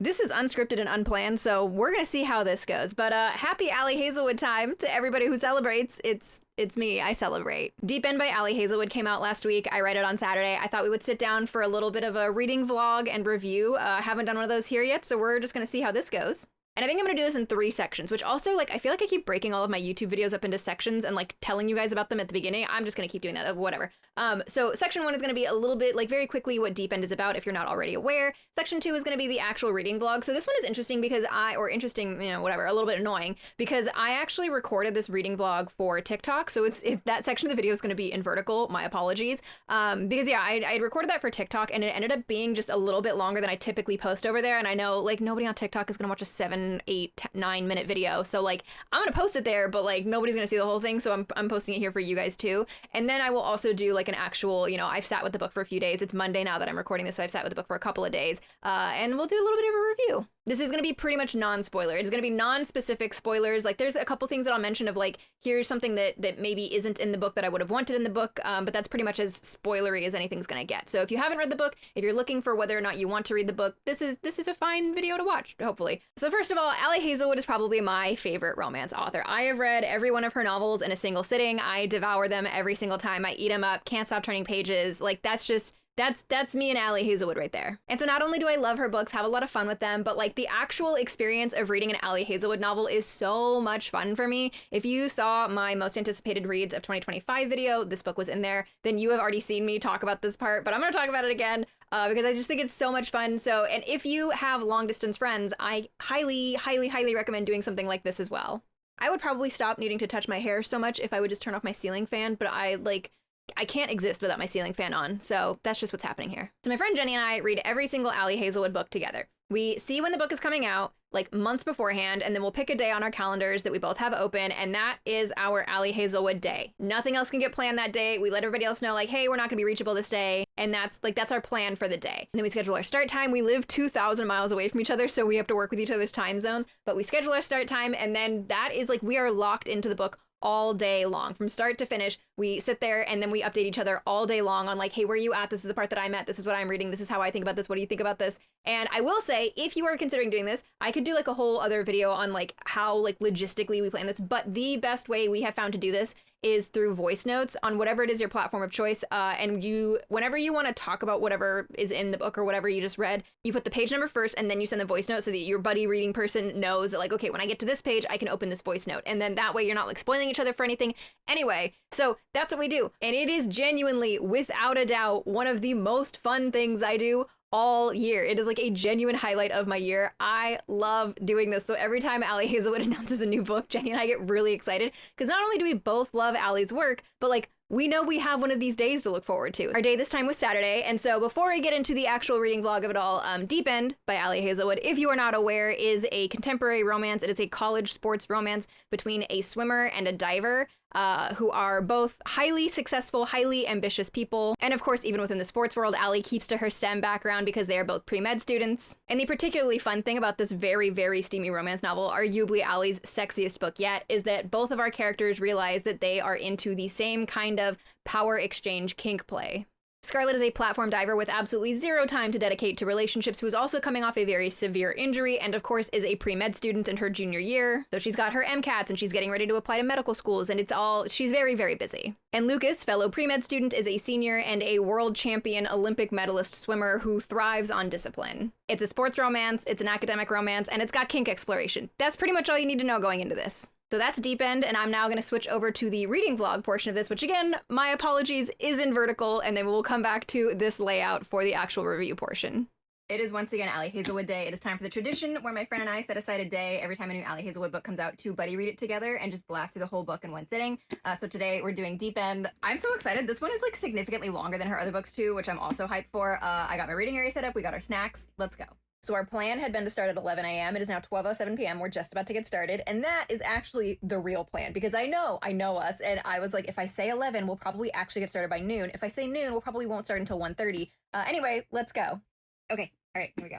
This is unscripted and unplanned, so we're gonna see how this goes. But happy Allie Hazelwood time to everybody who celebrates. It's me, I celebrate. Deep End by Allie Hazelwood came out last week. I read it on Saturday. I thought we would sit down for a little bit of a reading vlog and review. Haven't done one of those here yet, so we're just gonna see how this goes. And I think I'm gonna do this in 3 sections, which also, like, I feel like I keep breaking all of my YouTube videos up into sections and, like, telling you guys about them at the beginning. I'm just gonna keep doing that, whatever. So section 1 is gonna be a little bit, like, very quickly what Deep End is about if you're not already aware. Section 2 is gonna be the actual reading vlog. So this one is interesting because interesting, you know, whatever, a little bit annoying, because I actually recorded this reading vlog for TikTok. So that section of the video is gonna be in vertical, my apologies. Because yeah, I recorded that for TikTok and it ended up being just a little bit longer than I typically post over there. And I know, like, nobody on TikTok is gonna watch a 7, 8, 9 minute video, so like I'm gonna post it there, but like nobody's gonna see the whole thing, so I'm posting it here for you guys too. And then I will also do like an actual, you know, I've sat with the book for a few days. It's Monday now that I'm recording this, so I've sat with the book for a couple of days, and we'll do a little bit of a review. This is going to be pretty much non-spoiler. It's going to be non-specific spoilers. Like, there's a couple things that I'll mention of, like, here's something that maybe isn't in the book that I would have wanted in the book, but that's pretty much as spoilery as anything's going to get. So if you haven't read the book, if you're looking for whether or not you want to read the book, this is a fine video to watch, hopefully. So first of all, Allie Hazelwood is probably my favorite romance author. I have read every one of her novels in a single sitting. I devour them every single time. I eat them up, can't stop turning pages. Like, that's me and Allie Hazelwood right there. And so not only do I love her books, have a lot of fun with them, but like the actual experience of reading an Allie Hazelwood novel is so much fun for me. If you saw my most anticipated reads of 2025 video, this book was in there, then you have already seen me talk about this part, but I'm gonna talk about it again because I just think it's so much fun. So, and if you have long distance friends, I highly, highly, highly recommend doing something like this as well. I would probably stop needing to touch my hair so much if I would just turn off my ceiling fan, but I can't exist without my ceiling fan on, so that's just what's happening here. So my friend Jenny and I read every single Allie Hazelwood book together. We see when the book is coming out, like months beforehand, and then we'll pick a day on our calendars that we both have open, and that is our Allie Hazelwood day. Nothing else can get planned that day. We let everybody else know, like, hey, we're not gonna be reachable this day, and that's our plan for the day. And then we schedule our start time. We live 2,000 miles away from each other, so we have to work with each other's time zones, but we schedule our start time, and then that is like, we are locked into the book all day long. From start to finish, we sit there and then we update each other all day long on like, hey, where are you at? This is the part that I'm at. This is what I'm reading. This is how I think about this. What do you think about this? And I will say, if you are considering doing this, I could do like a whole other video on like how like logistically we plan this, but the best way we have found to do this is through voice notes on whatever it is your platform of choice. And whenever you want to talk about whatever is in the book or whatever you just read, you put the page number first and then you send the voice note so that your buddy reading person knows that like, okay, when I get to this page, I can open this voice note. And then that way you're not like spoiling each other for anything. Anyway, so that's what we do. And it is genuinely, without a doubt, one of the most fun things I do all year. It is like a genuine highlight of my year. I love doing this. So every time Allie Hazelwood announces a new book, Jenny and I get really excited because not only do we both love Allie's work, but like we know we have one of these days to look forward to. Our day this time was Saturday, and so before I get into the actual reading vlog of it all, Deep End by Allie Hazelwood, if you are not aware, is a contemporary romance. It is a college sports romance between a swimmer and a diver who are both highly successful, highly ambitious people. And of course, even within the sports world, Allie keeps to her STEM background because they are both pre-med students. And the particularly fun thing about this very, very steamy romance novel, arguably Allie's sexiest book yet, is that both of our characters realize that they are into the same kind of power exchange kink play. Scarlett is a platform diver with absolutely zero time to dedicate to relationships, who is also coming off a very severe injury and of course is a pre-med student in her junior year. So she's got her MCATs and she's getting ready to apply to medical schools, and she's very, very busy. And Lucas, fellow pre-med student, is a senior and a world champion Olympic medalist swimmer who thrives on discipline. It's a sports romance, it's an academic romance, and it's got kink exploration. That's pretty much all you need to know going into this. So that's Deep End, and I'm now going to switch over to the reading vlog portion of this, which again, my apologies, is in vertical, and then we'll come back to this layout for the actual review portion. It is once again Allie Hazelwood Day. It is time for the tradition where my friend and I set aside a day every time a new Allie Hazelwood book comes out to buddy read it together and just blast through the whole book in one sitting. So today we're doing Deep End. I'm so excited. This one is like significantly longer than her other books too, which I'm also hyped for. I got my reading area set up. We got our snacks. Let's go. So our plan had been to start at 11 a.m. It is now 12:07 p.m. We're just about to get started. And that is actually the real plan because I know us. And I was like, if I say 11, we'll probably actually get started by noon. If I say noon, we'll probably won't start until 1:30. Anyway, let's go. Okay. All right, here we go.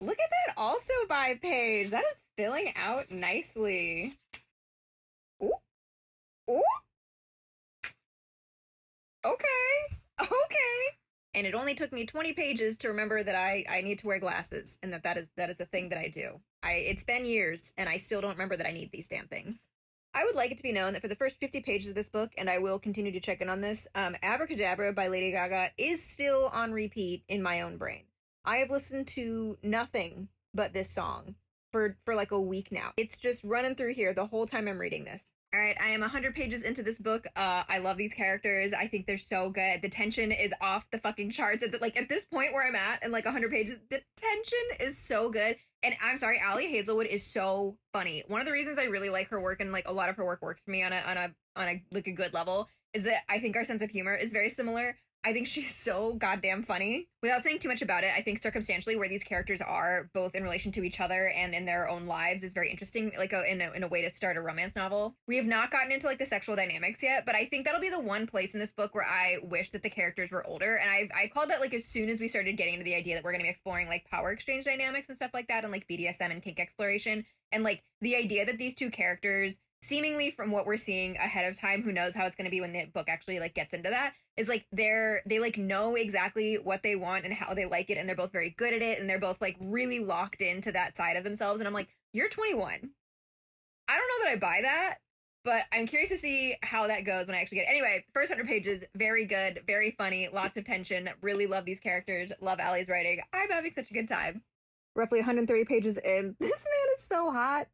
Look at that also by page. That is filling out nicely. Ooh. Ooh. Okay. Okay. And it only took me 20 pages to remember that I need to wear glasses and that is a thing that I do. It's been years and I still don't remember that I need these damn things. I would like it to be known that for the first 50 pages of this book, and I will continue to check in on this, Abracadabra by Lady Gaga is still on repeat in my own brain. I have listened to nothing but this song for like a week now. It's just running through here the whole time I'm reading this. All right, I am 100 pages into this book. I love these characters. I think they're so good. The tension is off the fucking charts. At this point where I'm at in like 100 pages, the tension is so good. And I'm sorry, Ali Hazelwood is so funny. One of the reasons I really like her work, and like a lot of her work works for me on a like a good level, is that I think our sense of humor is very similar. I think she's so goddamn funny. Without saying too much about it, I think circumstantially where these characters are, both in relation to each other and in their own lives, is very interesting, like in a way to start a romance novel. We have not gotten into like the sexual dynamics yet, but I think that'll be the one place in this book where I wish that the characters were older. And I called that like as soon as we started getting into the idea that we're going to be exploring like power exchange dynamics and stuff like that, and like BDSM and kink exploration. And like the idea that these two characters, seemingly from what we're seeing ahead of time, who knows how it's going to be when the book actually like gets into that, is like they like know exactly what they want and how they like it, and they're both very good at it, and they're both like really locked into that side of themselves. And I'm like, you're 21. I don't know that I buy that, but I'm curious to see how that goes when I actually get it. Anyway, first 100 pages, very good, very funny, lots of tension. Really love these characters, love Allie's writing. I'm having such a good time. Roughly 130 pages in. This man is so hot.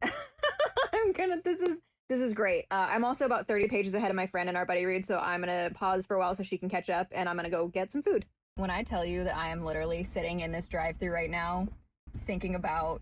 This is great. I'm also about 30 pages ahead of my friend in our buddy read, so I'm going to pause for a while so she can catch up, and I'm going to go get some food. When I tell you that I am literally sitting in this drive-thru right now, thinking about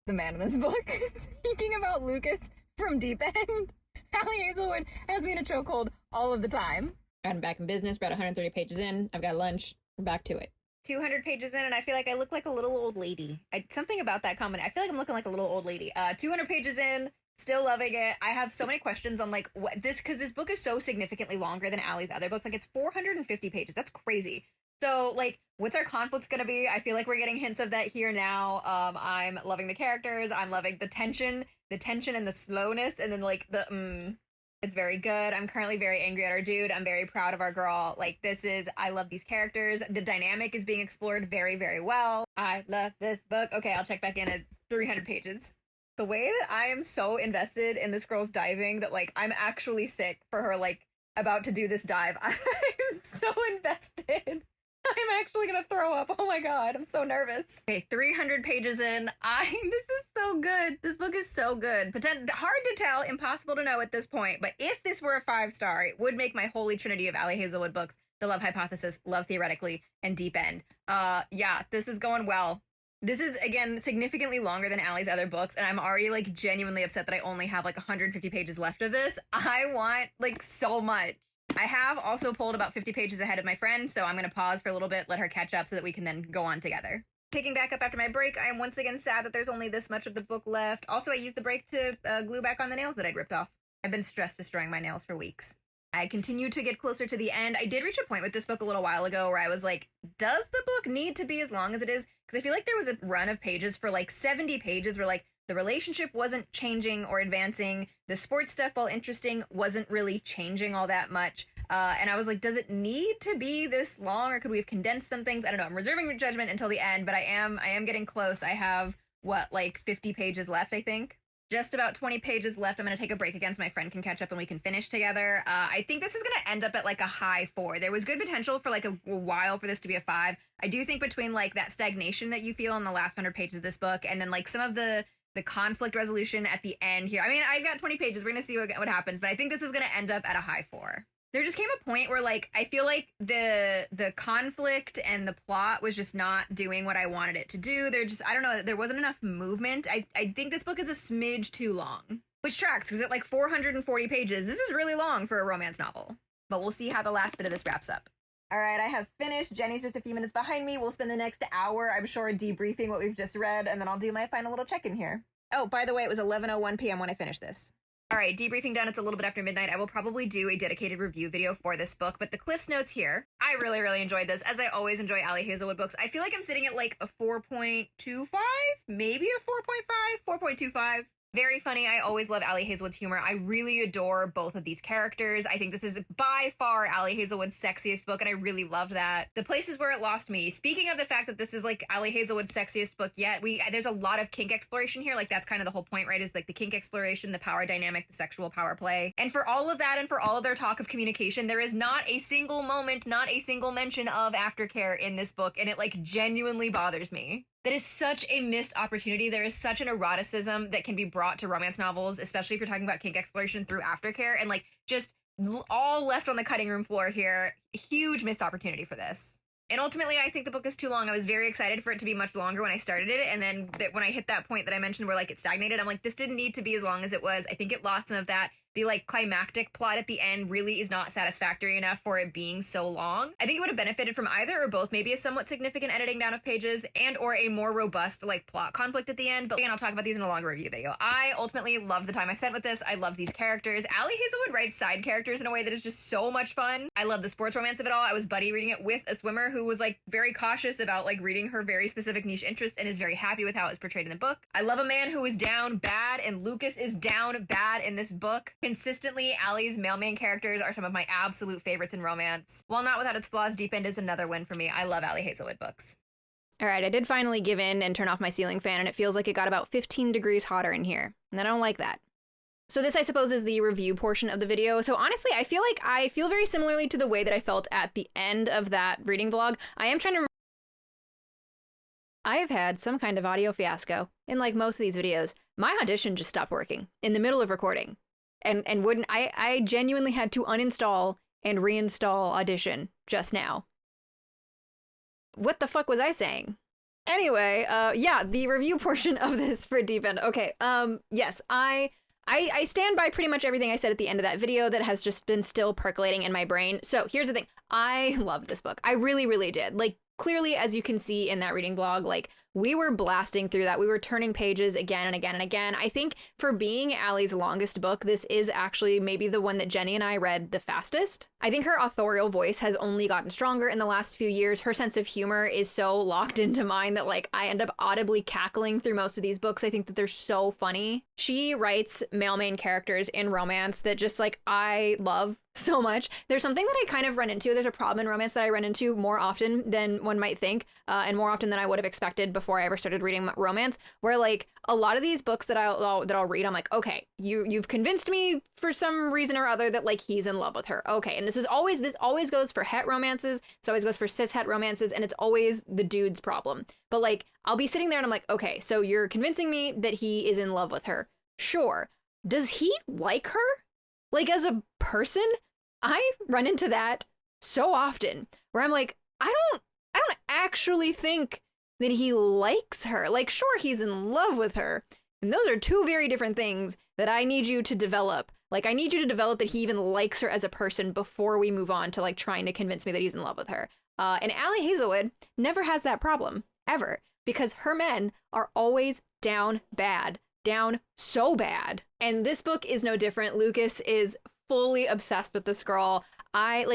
the man in this book, thinking about Lucas from Deep End, Ali Hazelwood has me in a chokehold all of the time. I'm back in business, about 130 pages in. I've got lunch. We're back to it. 200 pages in, and I feel like I look like a little old lady. Something about that comment. I feel like I'm looking like a little old lady. 200 pages in. Still loving it. I have so many questions on like what this, because this book is so significantly longer than Allie's other books. Like it's 450 pages. That's crazy. So like, what's our conflict gonna be? I feel like we're getting hints of that here now. I'm loving the characters. I'm loving the tension and the slowness, and then like it's very good. I'm currently very angry at our dude. I'm very proud of our girl. Like I love these characters. The dynamic is being explored very, very well. I love this book. Okay, I'll check back in at 300 pages. The way that I am so invested in this girl's diving that like I'm actually sick for her like about to do this dive. I'm so invested. I'm actually gonna throw up. Oh my god, I'm so nervous. Okay, 300 pages in. This is so good. This book is so good. Hard to tell, impossible to know at this point, but if this were a 5-star, it would make my holy trinity of Ali Hazelwood books: The Love Hypothesis, Love Theoretically, and Deep End. Yeah, this is going well. This is, again, significantly longer than Allie's other books, and I'm already, like, genuinely upset that I only have, like, 150 pages left of this. I want, like, so much. I have also pulled about 50 pages ahead of my friend, so I'm going to pause for a little bit, let her catch up so that we can then go on together. Picking back up after my break, I am once again sad that there's only this much of the book left. Also, I used the break to glue back on the nails that I'd ripped off. I've been stress destroying my nails for weeks. I continue to get closer to the end. I did reach a point with this book a little while ago where I was like, does the book need to be as long as it is? Because I feel like there was a run of pages for like 70 pages where like the relationship wasn't changing or advancing. The sports stuff, while interesting, wasn't really changing all that much. And I was like, does it need to be this long, or could we have condensed some things? I don't know. I'm reserving judgment until the end, but I am getting close. I have, like 50 pages left, I think. Just about 20 pages left. I'm going to take a break again so my friend can catch up and we can finish together. I think this is going to end up at like a high 4. There was good potential for like a while for this to be a 5. I do think between like that stagnation that you feel in the last 100 pages of this book, and then like some of the conflict resolution at the end here. I mean, I've got 20 pages. We're going to see what happens, but I think this is going to end up at a high 4. There just came a point where like I feel like the conflict and the plot was just not doing what I wanted it to do. I don't know, there wasn't enough movement. I think this book is a smidge too long, which tracks because at like 440 pages, this is really long for a romance novel. But we'll see how the last bit of this wraps up. All right, I have finished. Jenny's just a few minutes behind me. We'll spend the next hour, I'm sure, debriefing what we've just read, and then I'll do my final little check-in here. Oh, by the way, it was 11:01 p.m. when I finished this. All right, debriefing done. It's a little bit after midnight. I will probably do a dedicated review video for this book, but the Cliff's Notes here. I really, really enjoyed this, as I always enjoy Ali Hazelwood books. I feel like I'm sitting at like a 4.25, maybe a 4.5, 4.25. Very funny. I always love Ali Hazelwood's humor. I really adore both of these characters. I think this is by far Ali Hazelwood's sexiest book, and I really love that. The Places Where It Lost Me. Speaking of the fact that this is like Ali Hazelwood's sexiest book yet, there's a lot of kink exploration here. Like that's kind of the whole point, right? Is like the kink exploration, the power dynamic, the sexual power play. And for all of that and for all of their talk of communication, there is not a single moment, not a single mention of aftercare in this book, and it like genuinely bothers me. That is such a missed opportunity. There is such an eroticism that can be brought to romance novels, especially if you're talking about kink exploration through aftercare, and like just all left on the cutting room floor here. Huge missed opportunity for this. And ultimately, I think the book is too long. I was very excited for it to be much longer when I started it, and then when I hit that point that I mentioned where like it stagnated, I'm like, this didn't need to be as long as it was. I think it lost some of that. The like climactic plot at the end really is not satisfactory enough for it being so long. I think it would have benefited from either or both, maybe a somewhat significant editing down of pages and or a more robust like plot conflict at the end. But again, I'll talk about these in a longer review video. I ultimately love the time I spent with this. I love these characters. Ali Hazelwood writes side characters in a way that is just so much fun. I love the sports romance of it all. I was buddy reading it with a swimmer who was like very cautious about like reading her very specific niche interest and is very happy with how it was portrayed in the book. I love a man who is down bad, and Lucas is down bad in this book. Consistently, Ali's male main characters are some of my absolute favorites in romance. While not without its flaws, Deep End is another win for me. I love Ali Hazelwood books. All right, I did finally give in and turn off my ceiling fan, and it feels like it got about 15 degrees hotter in here, and I don't like that. So this, I suppose, is the review portion of the video. So honestly, I feel very similarly to the way that I felt at the end of that reading vlog. I have had some kind of audio fiasco in like most of these videos. My Audition just stopped working in the middle of recording. And I genuinely had to uninstall and reinstall Audition just now. What the fuck was I saying? Anyway, yeah, the review portion of this for Deep End. Okay, yes, I stand by pretty much everything I said at the end of that video that has just been still percolating in my brain. So here's the thing. I loved this book. I really, really did. Like, clearly, as you can see in that reading vlog, like, we were blasting through that. We were turning pages again and again and again. I think for being Ali's longest book, this is actually maybe the one that Jenny and I read the fastest. I think her authorial voice has only gotten stronger in the last few years. Her sense of humor is so locked into mine that like I end up audibly cackling through most of these books. I think that they're so funny. She writes male main characters in romance that just like I love so much. There's something that I kind of run into. There's a problem in romance that I run into more often than one might think, and more often than I would have expected before I ever started reading romance, where like a lot of these books that I'll read, I'm like, okay, you've convinced me for some reason or other that like he's in love with her. Okay, and this always goes for het romances. This always goes for cis het romances, and it's always the dude's problem. But like I'll be sitting there and I'm like, okay, so you're convincing me that he is in love with her. Sure. Does he like her? Like as a person? I run into that so often where I'm like, I don't actually think that he likes her. Like, sure, he's in love with her. And those are two very different things that I need you to develop. Like, I need you to develop that he even likes her as a person before we move on to like trying to convince me that he's in love with her. And Ali Hazelwood never has that problem, ever, because her men are always down bad, down so bad. And this book is no different. Lucas is fully obsessed with this girl. I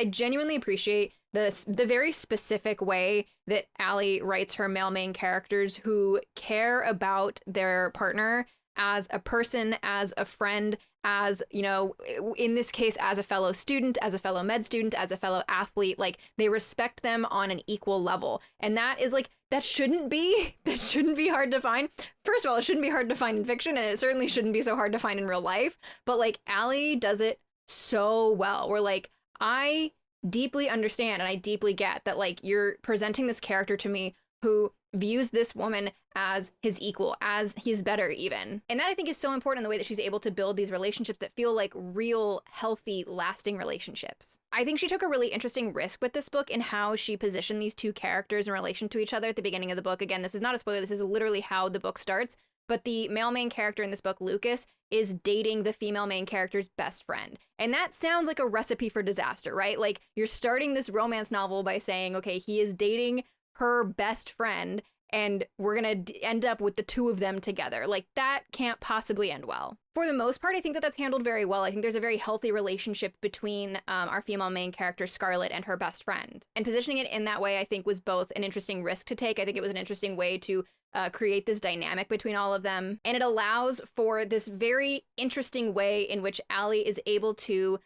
genuinely appreciate the very specific way that Ali writes her male main characters who care about their partner as a person, as a friend, as, you know, in this case, as a fellow student, as a fellow med student, as a fellow athlete. Like, they respect them on an equal level. And that is like, that shouldn't be hard to find. First of all, it shouldn't be hard to find in fiction, and it certainly shouldn't be so hard to find in real life. But like, Ali does it so well. We're like, I deeply understand and I deeply get that like you're presenting this character to me who views this woman as his equal, as he's better even. And that I think is so important in the way that she's able to build these relationships that feel like real, healthy, lasting relationships. I think she took a really interesting risk with this book in how she positioned these two characters in relation to each other at the beginning of the book. Again, this is not a spoiler, this is literally how the book starts. But the male main character in this book, Lucas, is dating the female main character's best friend. And that sounds like a recipe for disaster, right? Like, you're starting this romance novel by saying, okay, he is dating her best friend, and we're gonna end up with the two of them together. Like, that can't possibly end well. For the most part, I think that that's handled very well. I think there's a very healthy relationship between our female main character, Scarlet, and her best friend. And positioning it in that way, I think, was both an interesting risk to take. I think it was an interesting way to create this dynamic between all of them. And it allows for this very interesting way in which Allie is able to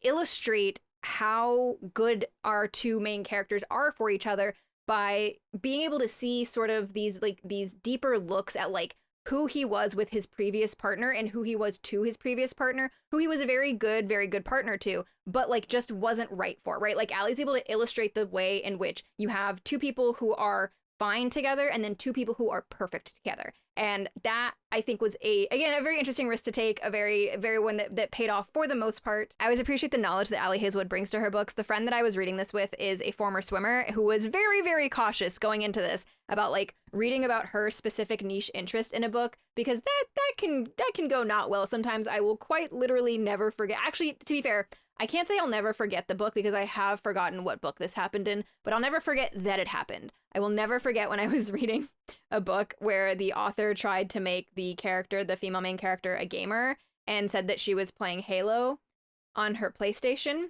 illustrate how good our two main characters are for each other by being able to see sort of these deeper looks at like who he was with his previous partner and who he was to his previous partner, who he was a very good partner to, but like just wasn't right for, right? Like Allie's able to illustrate the way in which you have two people who are fine together and then two people who are perfect together. And that, I think, was a very interesting risk to take, a very one that paid off for the most part. I always appreciate the knowledge that Allie Hazelwood brings to her books. The friend that I was reading this with is a former swimmer who was very, very cautious going into this about like reading about her specific niche interest in a book, because that can go not well. Sometimes I will quite literally never forget. Actually, to be fair, I can't say I'll never forget the book because I have forgotten what book this happened in, but I'll never forget that it happened. I will never forget when I was reading a book where the author tried to make the female main character, a gamer, and said that she was playing Halo on her PlayStation.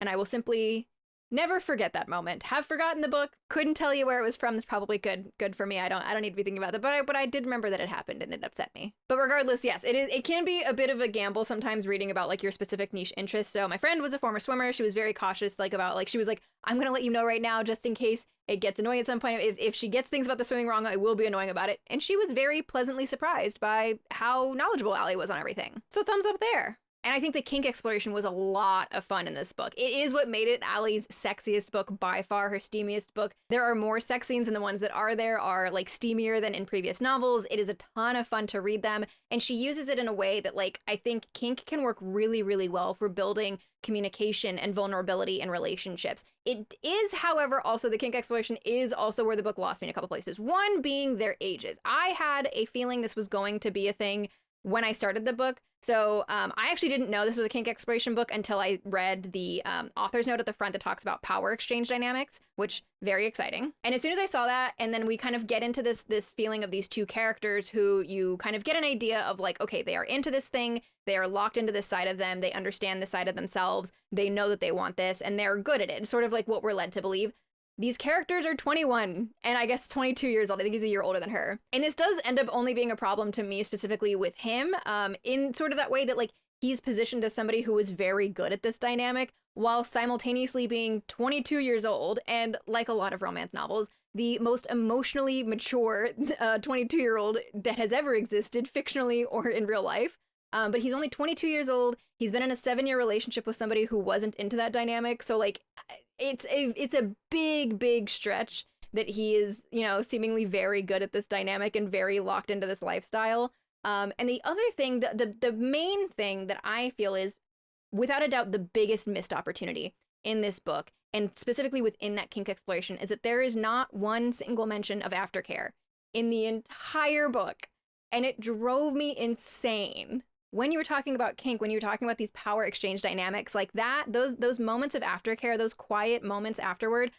And I will simply never forget that moment. Have forgotten the book, couldn't tell you where it was from. It's probably good for me. I don't need to be thinking about that, but I did remember that it happened and it upset me. But regardless, yes, it can be a bit of a gamble sometimes reading about like your specific niche interest. So my friend was a former swimmer. She was very cautious she was like, I'm gonna let you know right now just in case it gets annoying at some point. If she gets things about the swimming wrong, I will be annoying about it. And she was very pleasantly surprised by how knowledgeable Allie was on everything. So thumbs up there. And I think the kink exploration was a lot of fun in this book. It is what made it Allie's sexiest book by far, her steamiest book. There are more sex scenes, and the ones that are there are like steamier than in previous novels. It is a ton of fun to read them, and she uses it in a way that like I think kink can work really, really well for building communication and vulnerability in relationships. It is, however, also the kink exploration is also where the book lost me in a couple places. One being their ages. I had a feeling this was going to be a thing when I started the book. So I actually didn't know this was a kink exploration book until I read the author's note at the front that talks about power exchange dynamics, which very exciting. And as soon as I saw that, and then we kind of get into this feeling of these two characters who you kind of get an idea of like, okay, they are into this thing, they are locked into this side of them, they understand the side of themselves, they know that they want this, and they're good at it. It's sort of like what we're led to believe. These characters are 21 and I guess 22 years old. I think he's a year older than her. And this does end up only being a problem to me specifically with him in sort of that way that like he's positioned as somebody who is very good at this dynamic while simultaneously being 22 years old. And like a lot of romance novels, the most emotionally mature 22-year-old that has ever existed fictionally or in real life. But he's only 22 years old. He's been in a 7-year relationship with somebody who wasn't into that dynamic. So like it's a big stretch that he is, you know, seemingly very good at this dynamic and very locked into this lifestyle. And the other thing, the main thing that I feel is without a doubt the biggest missed opportunity in this book, and specifically within that kink exploration, is that there is not one single mention of aftercare in the entire book. And it drove me insane. When you were talking about kink, when you were talking about these power exchange dynamics like that, those moments of aftercare, those quiet moments afterward,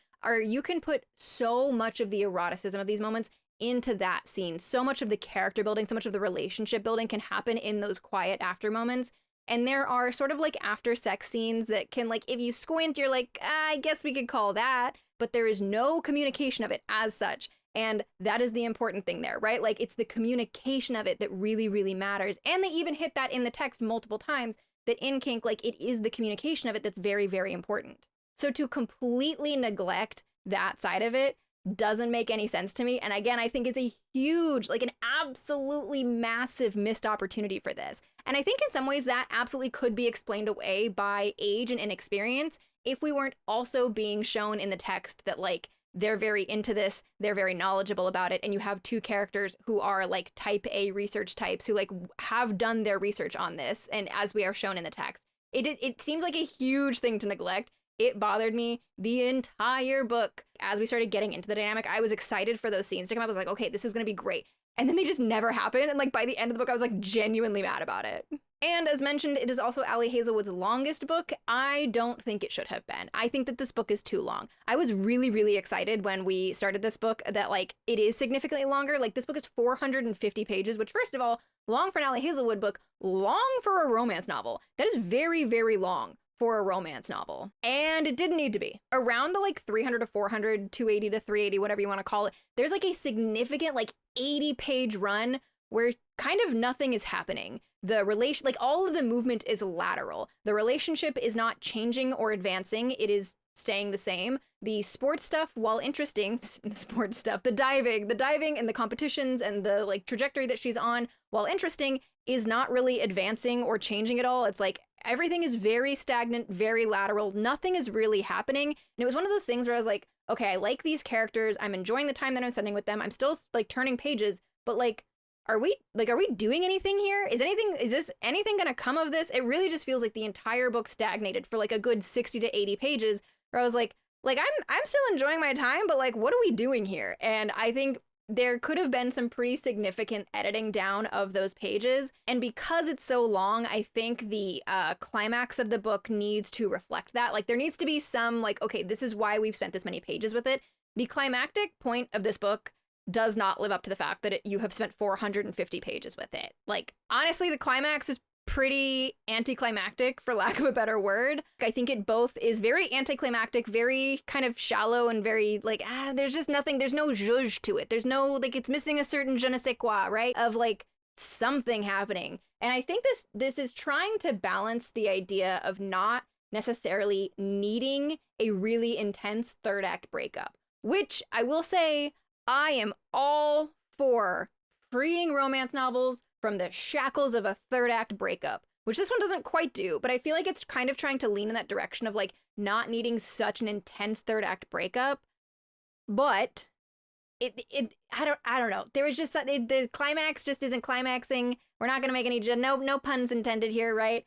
you can put so much of the eroticism of these moments into that scene. So much of the character building, so much of the relationship building can happen in those quiet after moments. And there are sort of like after sex scenes that can, like, if you squint, you're like, I guess we could call that, but there is no communication of it as such. And that is the important thing there, right? Like, it's the communication of it that really, really matters. And they even hit that in the text multiple times, that in kink, like, it is the communication of it that's very, very important. So to completely neglect that side of it doesn't make any sense to me. And again, I think it's a huge, like an absolutely massive missed opportunity for this. And I think in some ways that absolutely could be explained away by age and inexperience if we weren't also being shown in the text that, like, they're very into this, they're very knowledgeable about it, and you have two characters who are like type A research types who like have done their research on this, and as we are shown in the text. It seems like a huge thing to neglect. It bothered me the entire book. As we started getting into the dynamic, I was excited for those scenes to come up. I was like, okay, this is gonna be great. And then they just never happened, and like by the end of the book, I was like genuinely mad about it. And as mentioned, it is also Ali Hazelwood's longest book. I don't think it should have been. I think that this book is too long. I was really, really excited when we started this book that, like, it is significantly longer. Like, this book is 450 pages, which, first of all, long for an Ali Hazelwood book, long for a romance novel. That is very, very long for a romance novel. And it didn't need to be. Around the, like, 300 to 400, 280 to 380, whatever you want to call it, there's, like, a significant, like, 80-page run where kind of nothing is happening. The relation, like, all of the movement is lateral. The relationship is not changing or advancing. It is staying the same. The sports stuff, while interesting, the sports stuff, the diving and the competitions and the, like, trajectory that she's on, while interesting, is not really advancing or changing at all. It's like everything is very stagnant, very lateral. Nothing is really happening. And it was one of those things where I was like, okay, I like these characters. I'm enjoying the time that I'm spending with them. I'm still, like, turning pages, but, like, are we doing anything here? Is this anything gonna come of this? It really just feels like the entire book stagnated for, like, a good 60 to 80 pages, where I was like I'm still enjoying my time, but, like, what are we doing here? And I think there could have been some pretty significant editing down of those pages. And because it's so long, I think the climax of the book needs to reflect that. Like, there needs to be some, like, okay, this is why we've spent this many pages with it. The climactic point of this book does not live up to the fact that you have spent 450 pages with it. Like, honestly, the climax is pretty anticlimactic, for lack of a better word. I think it both is very anticlimactic, very kind of shallow, and very, like, there's just nothing, there's no zhuzh to it. There's no, like, it's missing a certain je ne sais quoi, right? Of, like, something happening. And I think this is trying to balance the idea of not necessarily needing a really intense third act breakup, which I will say, I am all for freeing romance novels from the shackles of a third act breakup, which this one doesn't quite do, but I feel like it's kind of trying to lean in that direction of, like, not needing such an intense third act breakup. But I don't know. There was just the climax just isn't climaxing. We're not gonna make any no puns intended here, right?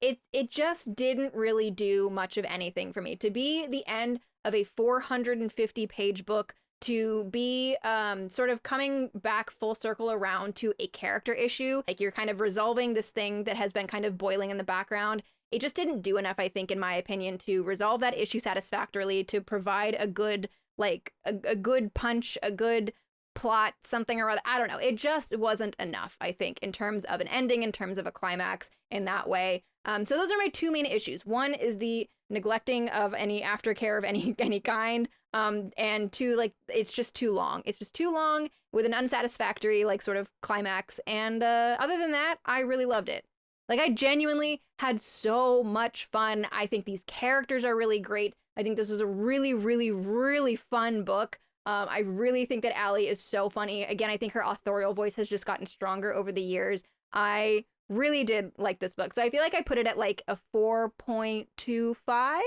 It just didn't really do much of anything for me. To be the end of a 450 page book, to be sort of coming back full circle around to a character issue, like, you're kind of resolving this thing that has been kind of boiling in the background. It just didn't do enough, I think, in my opinion, to resolve that issue satisfactorily, to provide a good, like, a good punch, a good plot, something or other. I don't know. It just wasn't enough, I think, in terms of an ending, in terms of a climax in that way. So those are my two main issues. One is the neglecting of any aftercare of any kind. And two, like, it's just too long. It's just too long with an unsatisfactory, like, sort of climax. And other than that, I really loved it. Like, I genuinely had so much fun. I think these characters are really great. I think this was a really, really, really fun book. I really think that Ali is so funny. Again, I think her authorial voice has just gotten stronger over the years. I really did like this book. So I feel like I put it at, like, a 4.25.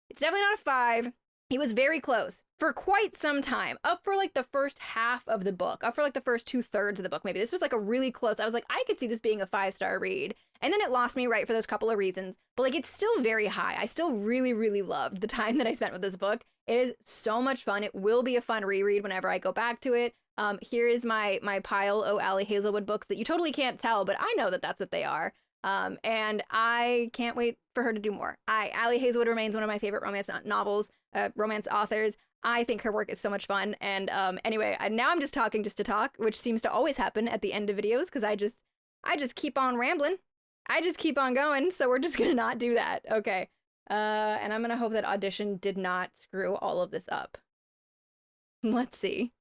It's definitely not a 5. He was very close for quite some time, up for, like, the first half of the book, up for, like, the first 2/3 of the book. Maybe this was, like, a really close. I was like, I could see this being a 5-star read. And then it lost me right for those couple of reasons. But, like, it's still very high. I still really, really loved the time that I spent with this book. It is so much fun. It will be a fun reread whenever I go back to it. Here is my pile of Ali Hazelwood books that you totally can't tell, but I know that that's what they are. And I can't wait for her to do more. Ali Hazelwood remains one of my favorite romance novels, romance authors. I think her work is so much fun. And anyway, now I'm just talking just to talk, which seems to always happen at the end of videos, because I just keep on rambling. I just keep on going, so we're just gonna not do that. Okay. And I'm gonna hope that Audition did not screw all of this up. Let's see.